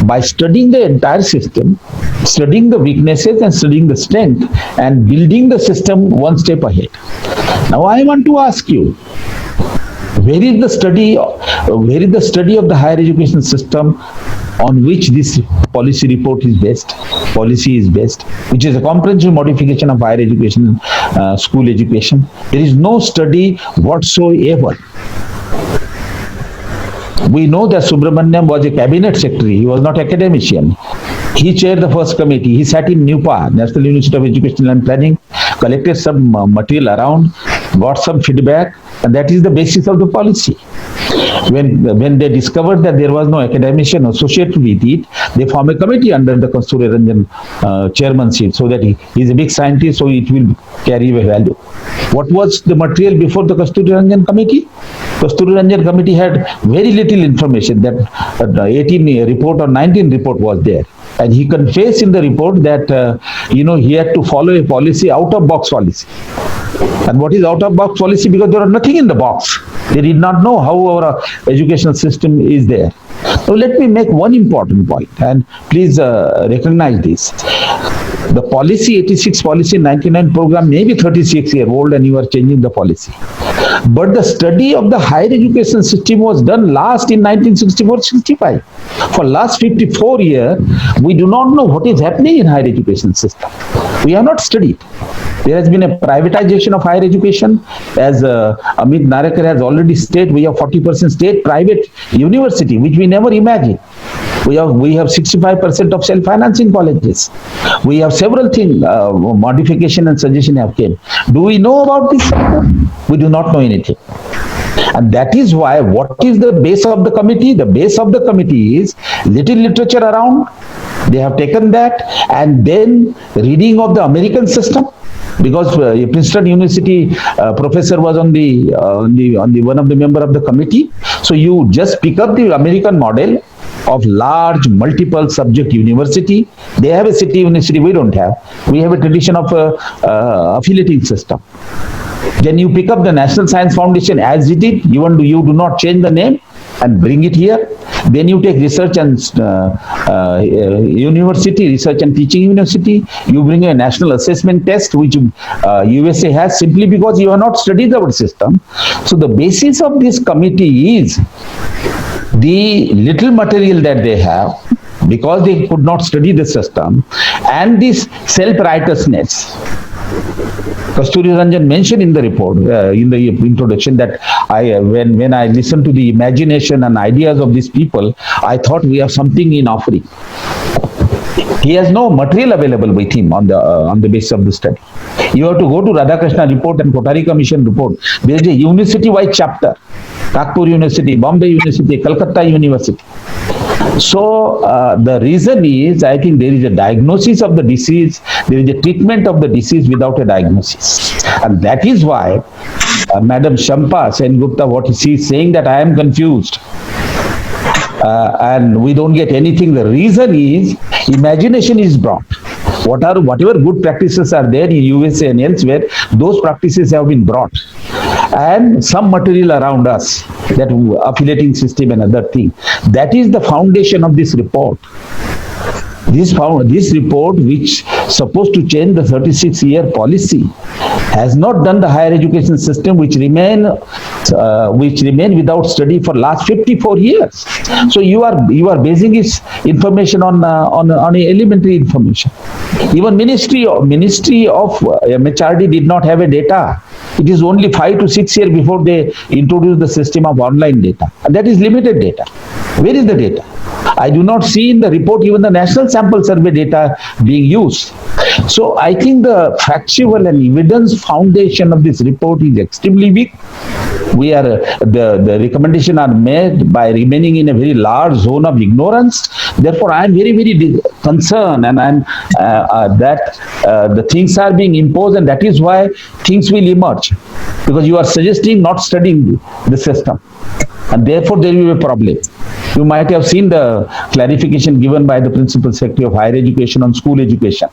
by studying the entire system, studying the weaknesses and studying the strength, and building the system one step ahead. Now I want to ask you, where is the study of the higher education system on which this policy report is based, policy is based, which is a comprehensive modification of higher education, school education? There is no study whatsoever. We know that Subramaniam was a cabinet secretary. He was not academician. He chaired the first committee. He sat in NUPA, National University of Education and Planning, collected some material around, got some feedback, and that is the basis of the policy. When they discovered that there was no academician associated with it, they formed a committee under the Kasturi Ranjan chairmanship, so that he is a big scientist, so it will carry a value. What was the material before the Kasturi Ranjan committee? Kasturi Ranjan committee had very little information. That 18 report or 19 report was there. And he confessed in the report that, he had to follow a policy, out-of-box policy. And what is out-of-box policy? Because there was nothing in the box. They did not know how our educational system is there. So let me make one important point, and please recognize this. The policy 86 policy 99 program may be 36-year-old and you are changing the policy. But the study of the higher education system was done last in 1964-65. For last 54 years, we do not know what is happening in higher education system. We have not studied. There has been a privatization of higher education. As Amit Narkar has already stated, we have 40% state private university, which we never imagined. We have 65% of self-financing colleges. We have several things, modification and suggestion have came. Do we know about this sector? We do not know anything. And that is why, what is the base of the committee? The base of the committee is little literature around. They have taken that, and then reading of the American system. Because Princeton University professor was on the one of the member of the committee. So you just pick up the American model of large multiple subject university. They have a city university, we don't have. We have a tradition of affiliating system. Then you pick up the National Science Foundation as it is. You do not change the name and bring it here. Then you take research and university, research and teaching university. You bring a national assessment test, which USA has, simply because you have not studied our system. So the basis of this committee is the little material that they have, because they could not study the system, and this self-righteousness. Kasturi Ranjan mentioned in the report, in the introduction, that when I listened to the imagination and ideas of these people, I thought we have something in offering. He has no material available with him on the basis of the study. You have to go to Radhakrishna report and Kothari Commission report. There is a university-wide chapter. Nagpur University, Bombay University, Calcutta University. So the reason is, I think there is a diagnosis of the disease, there is a treatment of the disease without a diagnosis. And that is why Madam Shampa, Sengupta, what she is saying, that I am confused. And we don't get anything. The reason is, imagination is brought. Whatever good practices are there in USA and elsewhere, those practices have been brought. And some material around us, that affiliating system and other thing. That is the foundation of this report. This report, which supposed to change the 36-year policy, has not done the higher education system, which remain without study for last 54 years. So you are basing its information on elementary information. Even Ministry of MHRD did not have a data. It is only 5 to 6 years before they introduced the system of online data. And that is limited data. Where is the data? I do not see in the report even the national sample survey data being used. So I think the factual and evidence foundation of this report is extremely weak. We are the recommendation are made by remaining in a very large zone of ignorance. Therefore, I am very, very concerned, and that the things are being imposed, and that is why things will emerge, because you are suggesting not studying the system, and therefore there will be a problem. You might have seen the clarification given by the Principal Secretary of Higher Education on school education.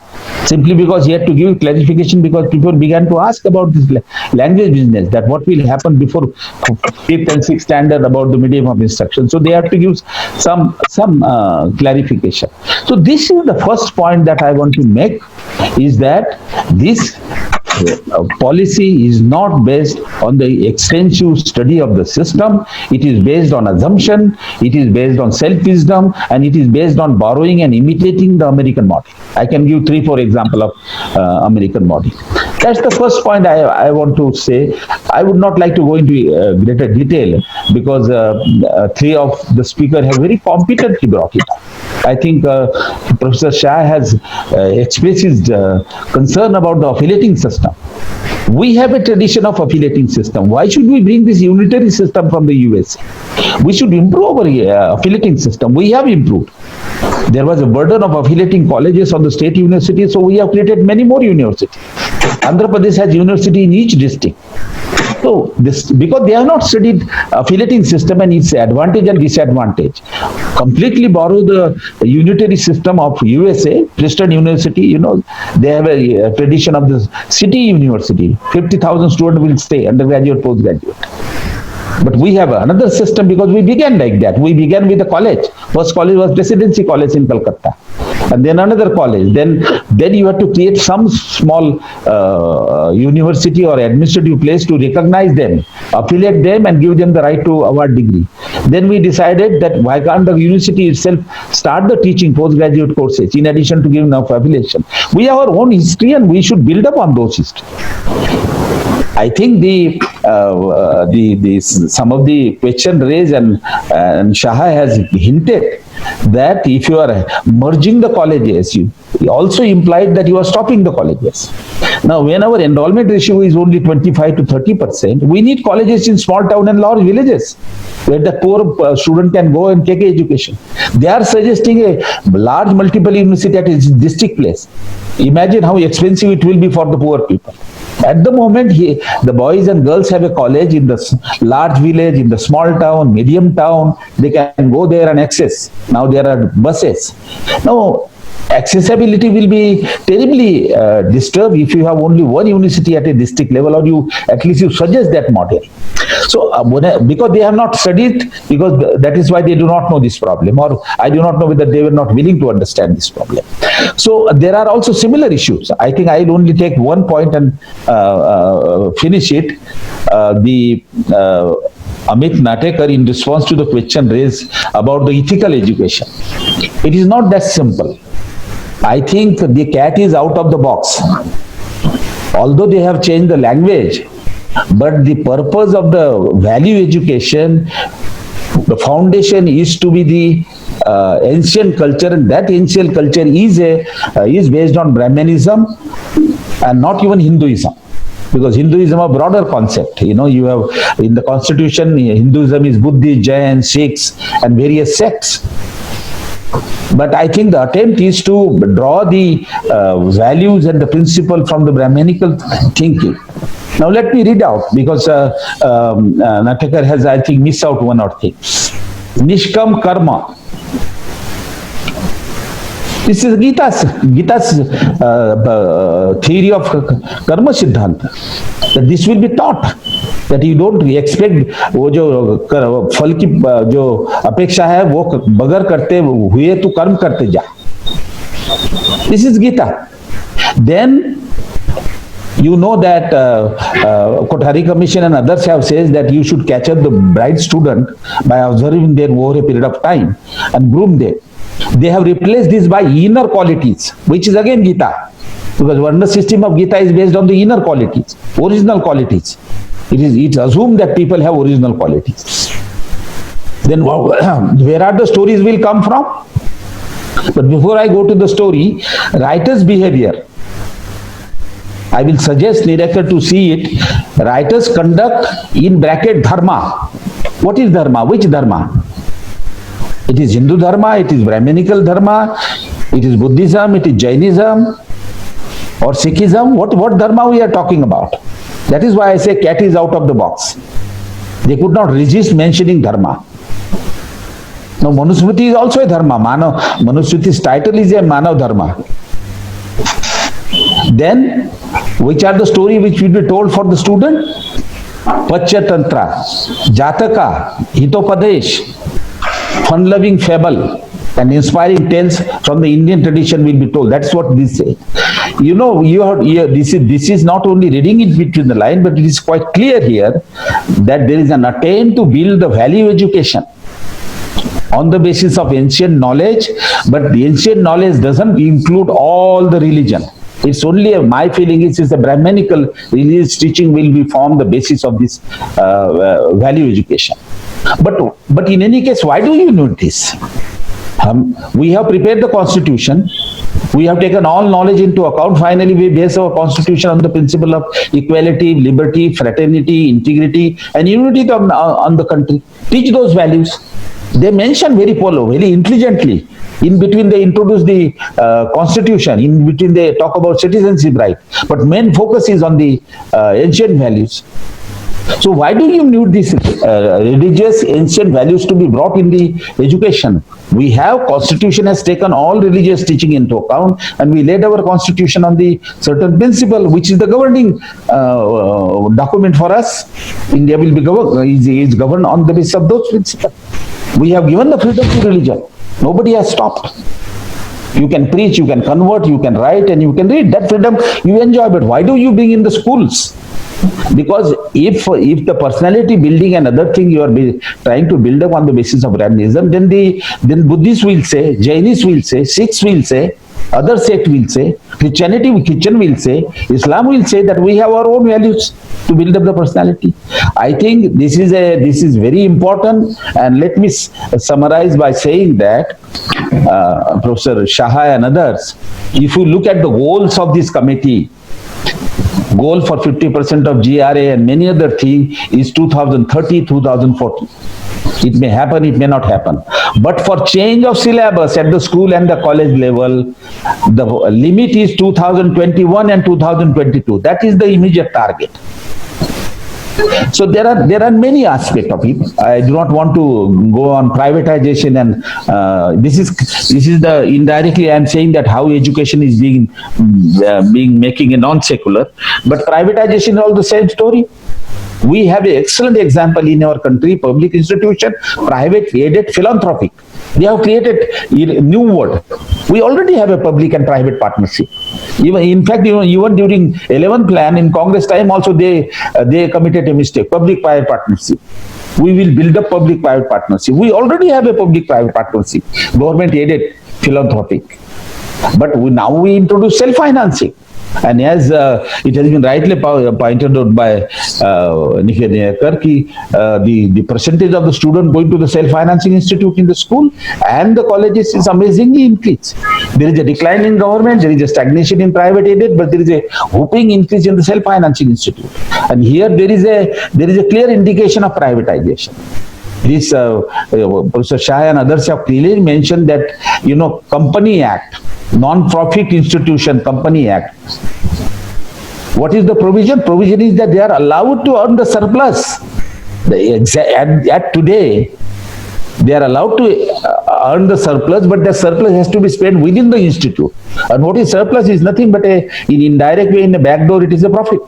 Simply because he had to give clarification because people began to ask about this language business, that what will happen before 5th and 6th standard about the medium of instruction. So they have to give some clarification. So this is the first point that I want to make, is that this policy is not based on the extensive study of the system. It is based on assumption, it is based on self-wisdom, and it is based on borrowing and imitating the American model. I can give 3-4 examples of American model. That's the first point I want to say. I would not like to go into greater detail because 3 of the speakers have very competently brought it up. I think Professor Shah has expressed his concern about the affiliating system. We have a tradition of affiliating system. Why should we bring this unitary system from the USA? We should improve our affiliating system. We have improved. There was a burden of affiliating colleges on the state universities, so we have created many more universities. Andhra Pradesh has university in each district. So this, because they have not studied affiliating system and its advantage and disadvantage, completely borrow the unitary system of USA, Princeton University, you know, they have a tradition of this city university. 50,000 students will stay, undergraduate, postgraduate. But we have another system because we began like that. We began with a college. First college was Presidency College in Calcutta. And then another college. Then you have to create some small university or administrative place to recognize them, affiliate them, and give them the right to award degree. Then we decided that why can't the university itself start the teaching postgraduate courses in addition to giving of affiliation. We have our own history and we should build up on those history. I think some of the question raised and Shah has hinted that if you are merging the colleges, you also implied that you are stopping the colleges. Now, when our enrollment ratio is only 25 to 30%, we need colleges in small town and large villages where the poor student can go and take education. They are suggesting a large multiple university at a district place. Imagine how expensive it will be for the poor people. At the moment, the boys and girls have a college in the large village, in the small town, medium town. They can go there and access. Now there are buses. Now, accessibility will be terribly disturbed if you have only one university at a district level, or you at least you suggest that model. So because they have not studied, because that is why they do not know this problem, or I do not know whether they were not willing to understand this problem. So there are also similar issues. I think I will only take one point and finish it. Amit Narkar, in response to the question raised about the ethical education, it is not that simple. I think the cat is out of the box. Although they have changed the language, but the purpose of the value education, the foundation is to be the ancient culture, and that ancient culture is based on Brahmanism and not even Hinduism. Because Hinduism is a broader concept. You know, you have in the constitution, Hinduism is Buddhist, Jain, Sikhs, and various sects. But I think the attempt is to draw the values and the principle from the Brahmanical thinking. Now let me read out, because Narkar has, I think, missed out one or two things. Nishkam karma. This is Gita's theory of karma siddhanta. That this will be taught. That you don't expect वो जो फल की जो अपेक्षा है वो बगैर करते हुए तो कर्म करते जा. This is Gita. Then you know that Kothari Commission and others have said that you should catch up the bright student by observing them over a period of time and groom them. They have replaced this by inner qualities, which is again Gita, because one system of Gita is based on the inner qualities, original qualities. It's assumed that people have original qualities. Then where are the stories will come from? But before I go to the story, writer's behavior, I will suggest Narkar to see it. Writers conduct in bracket dharma. What is dharma? Which dharma? It is Hindu dharma, it is Brahminical dharma, it is Buddhism, it is Jainism or Sikhism. What dharma we are talking about? That is why I say cat is out of the box. They could not resist mentioning dharma. Now, Manusmriti is also a dharma. Manusmriti's title is a Manav Dharma. Then, which are the story which will be told for the student? Pachatantra, Jataka, Hitopadesh, fun-loving fable, and inspiring tales from the Indian tradition will be told. That's what this says. You know, this is not only reading it between the lines, but it is quite clear here that there is an attempt to build the value education on the basis of ancient knowledge, but the ancient knowledge doesn't include all the religion. It's only my feeling is the Brahmanical religious teaching will be formed the basis of this value education. But in any case, why do you need this? We have prepared the constitution. We have taken all knowledge into account. Finally, we base our constitution on the principle of equality, liberty, fraternity, integrity, and unity on the country. Teach those values. They mention very intelligently. In between, they introduce the constitution. In between, they talk about citizenship right. But main focus is on the ancient values. So why do you need these religious ancient values to be brought in the education? We have constitution has taken all religious teaching into account, and we laid our constitution on the certain principle, which is the governing document for us. India will be is governed on the basis of those principles. We have given the freedom to religion. Nobody has stopped. You can preach, you can convert, you can write, and you can read. That freedom you enjoy. But why do you bring in the schools? Because if the personality building and other thing you are trying to build up on the basis of Brahmanism, then Buddhists will say, Jainis will say, Sikhs will say, other sect will say, Christian will say, Islam will say that we have our own values to build up the personality. I think this is very important, and let me summarize by saying that Professor Shah and others, if you look at the goals of this committee, goal for 50% of GRA and many other things is 2030, 2040. It may happen, it may not happen. But for change of syllabus at the school and the college level, the limit is 2021 and 2022. That is the immediate target. So there are many aspects of it. I do not want to go on privatization, and this is the indirectly I am saying that how education is being making a non-secular, but privatization is all the same story. We have an excellent example in our country, public institution, private aided philanthropic. They have created a new word. We already have a public and private partnership. In fact, even during 11th plan in Congress time also they committed a mistake, public-private partnership. We will build up public-private partnership. We already have a public-private partnership, government-aided philanthropic. But now we introduce self-financing. And as it has been rightly pointed out by Narkar, the percentage of the student going to the self-financing institute in the school and the colleges is amazingly increased. There is a decline in government, there is a stagnation in private aided, but there is a whooping increase in the self-financing institute. And here there is a clear indication of privatization. This Professor Shah and others have clearly mentioned that, Company Act, Non-Profit Institution Company Act. What is the provision? Provision is that they are allowed to earn the surplus. At today, they are allowed to earn the surplus, but the surplus has to be spent within the institute. And what is surplus is nothing but in indirect way, in a back door, it is a profit.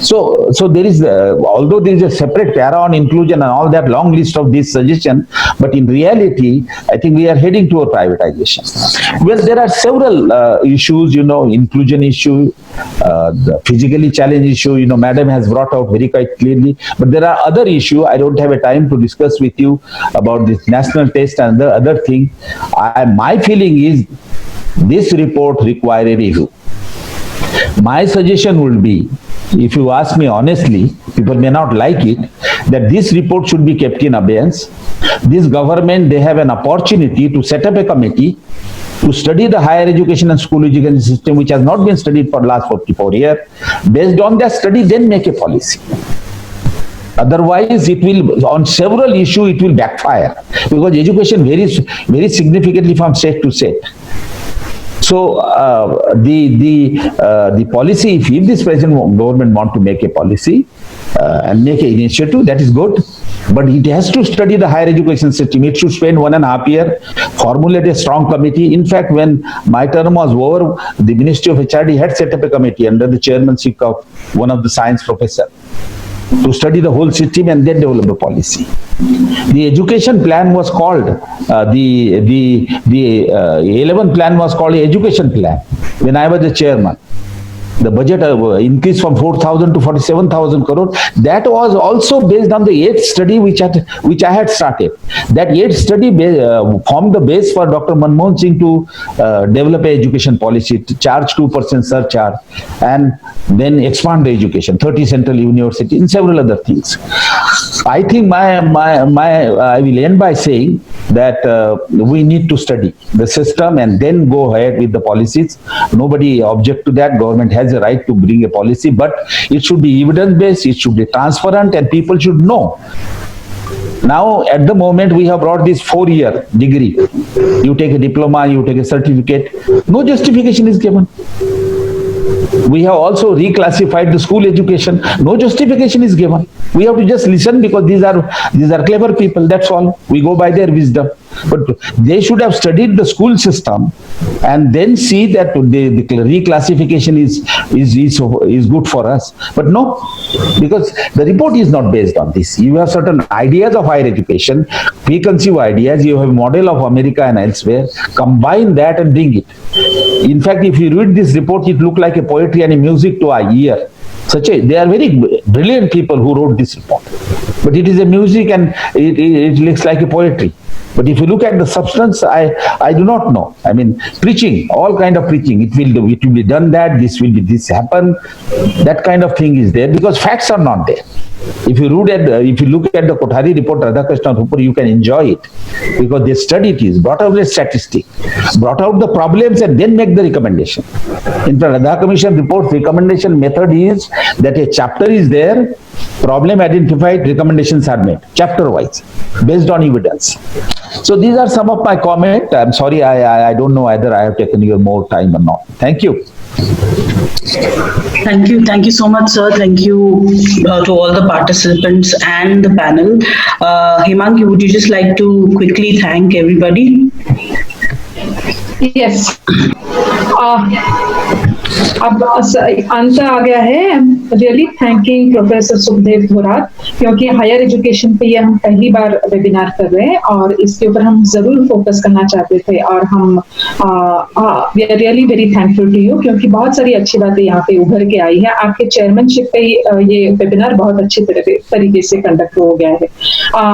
So there is, although there is a separate para on inclusion and all that long list of this suggestion, but in reality, I think we are heading toward privatization. Well, there are several issues, inclusion issue, the physically challenged issue, Madam has brought out very quite clearly, but there are other issues. I don't have a time to discuss with you about this national test and the other thing. My feeling is this report requires a review. My suggestion would be, if you ask me honestly, people may not like it, that this report should be kept in abeyance. This government, they have an opportunity to set up a committee to study the higher education and school education system, which has not been studied for the last 44 years. Based on that study, then make a policy. Otherwise, it will, on several issues, it will backfire, because education varies very significantly from state to state. So the policy, if this present government want to make a policy and make an initiative, that is good. But it has to study the higher education system. It should spend 1.5 years, formulate a strong committee. In fact, when my term was over, the Ministry of HRD had set up a committee under the chairmanship of one of the science professor to study the whole system and then develop a policy. The education plan was called, the 11th plan was called education plan when I was the chairman. The budget increased from 4,000 to 47,000 crore. That was also based on the 8th study which I had started. That 8th study formed the base for Dr. Manmohan Singh to develop an education policy, to charge 2% surcharge, and then expand the education, 30 central universities, and several other things. I think I will end by saying that we need to study the system and then go ahead with the policies. Nobody object to that. Government has a right to bring a policy, but it should be evidence-based, it should be transparent, and people should know. Now, at the moment, we have brought this 4-year degree. You take a diploma, you take a certificate. No justification is given. We have also reclassified the school education. No justification is given. We have to just listen because these are clever people. That's all. We go by their wisdom. But they should have studied the school system and then see that the reclassification is good for us. But no, because the report is not based on this. You have certain ideas of higher education, preconceived ideas. You have a model of America and elsewhere. Combine that and bring it. In fact, if you read this report, it looks like a poetry and a music to our ear. They are very brilliant people who wrote this report. But it is a music and it looks like a poetry. But if you look at the substance, I do not know. I mean, preaching, all kind of preaching. It will be done that, this happen. That kind of thing is there because facts are not there. If you look at the Kothari report, Radhakrishnan report, you can enjoy it because they studied it, brought out the statistic, brought out the problems and then make the recommendation. In the Radha Commission report, recommendation method is that a chapter is there, problem identified, recommendations are made, chapter wise, based on evidence. So these are some of my comments. I'm sorry, I don't know whether I have taken your more time or not. Thank you. Thank you so much, sir. Thank you to all the participants and the panel. Hemant, would you just like to quickly thank everybody? Yes. अब अंत आ गया है. Really thanking professor Sukhdev Thorat, क्योंकि higher education पे ये हम पहली बार webinar कर रहे हैं और इसके ऊपर हम जरूर फोकस करना चाहते थे और हम we are really very thankful to you, क्योंकि बहुत सारी अच्छी बातें यहाँ पे उभर के आई है. आपके चेयरमैनशिप पे ये वेबिनार बहुत अच्छी तरीके से कंडक्ट हो गया है.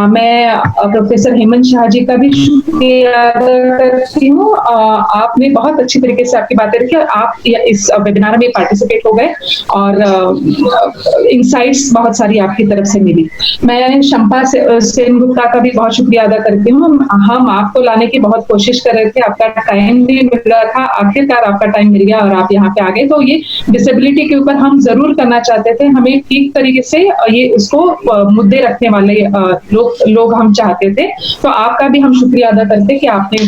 मैं प्रोफेसर हेमंत शाह जी का भी शुक्रिया अदा करती हूँ. आपने बहुत अच्छी तरीके से आपकी बातें रखी और आप इस वेबिनार में पार्टिसिपेट हो गए और इनसाइट्स बहुत सारी आपकी तरफ से मिली. मैं शंपा सेनगुप्ता का भी बहुत शुक्रिया अदा करती हूँ. हम आपको लाने की बहुत कोशिश कर रहे थे, आपका टाइम नहीं मिल रहा था, आखिरकार आपका टाइम मिल गया और आप यहाँ पे आ गए. तो ये डिसेबिलिटी के ऊपर हम जरूर करना चाहते थे. हमें ठीक तरीके से ये उसको मुद्दे रखने वाले लोग हम चाहते थे. तो आपका भी हम शुक्रिया अदा करते कि आपने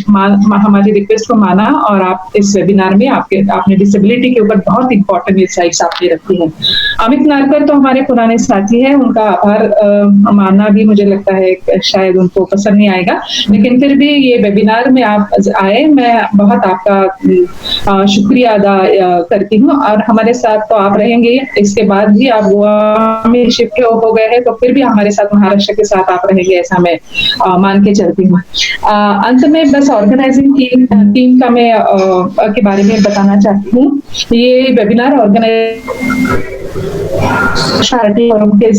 हमारी रिक्वेस्ट को माना और आप इस वेबिनार में आपने डिसेबिलिटी के ऊपर बहुत इंपॉर्टेंट इनसाइट्स आपने रखी हैं. अमित नारकर तो हमारे पुराने साथी हैं, उनका आभार मानना भी मुझे लगता है शायद उनको पसंद नहीं आएगा, लेकिन फिर भी ये वेबिनार में आप आए, मैं बहुत आपका शुक्रिया अदा करती हूँ. और हमारे साथ तो आप रहेंगे, इसके बाद भी आप गोवा में शिफ्ट हो गए हैं तो फिर भी हमारे साथ महाराष्ट्र के साथ आप रहेंगे, ऐसा मैं मान के चलती हूँ. अंत में बस ऑर्गेनाइजिंग टीम का मैं के बारे में बताना चाहती हूँ. ये वेबिनार फोरम के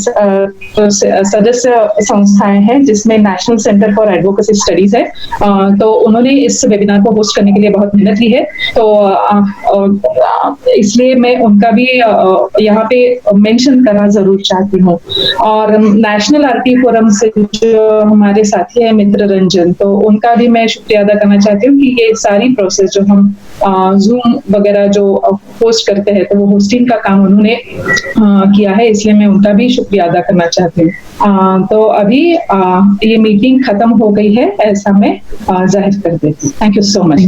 सदस्य संस्थाएं हैं जिसमें national centre for advocacy studies है. तो उन्होंने इस वेबिनार को होस्ट करने के लिए बहुत मेहनत की है. तो इसलिए मैं उनका भी यहाँ पे मेंशन करना जरूर चाहती हूँ. और नेशनल आरटी फोरम से जो हमारे साथी है मित्र रंजन, तो उनका भी मैं शुक्रिया अदा करना चाहती हूँ कि ये सारी प्रोसेस जो हम जूम वगैरह जो होस्ट करते हैं तो वो होस्टिंग का काम उन्होंने किया है, इसलिए मैं उनका भी शुक्रिया अदा करना चाहती हूँ. तो अभी ये मीटिंग खत्म हो गई है, ऐसा मैं जाहिर कर देती हूँ. Thank you so much.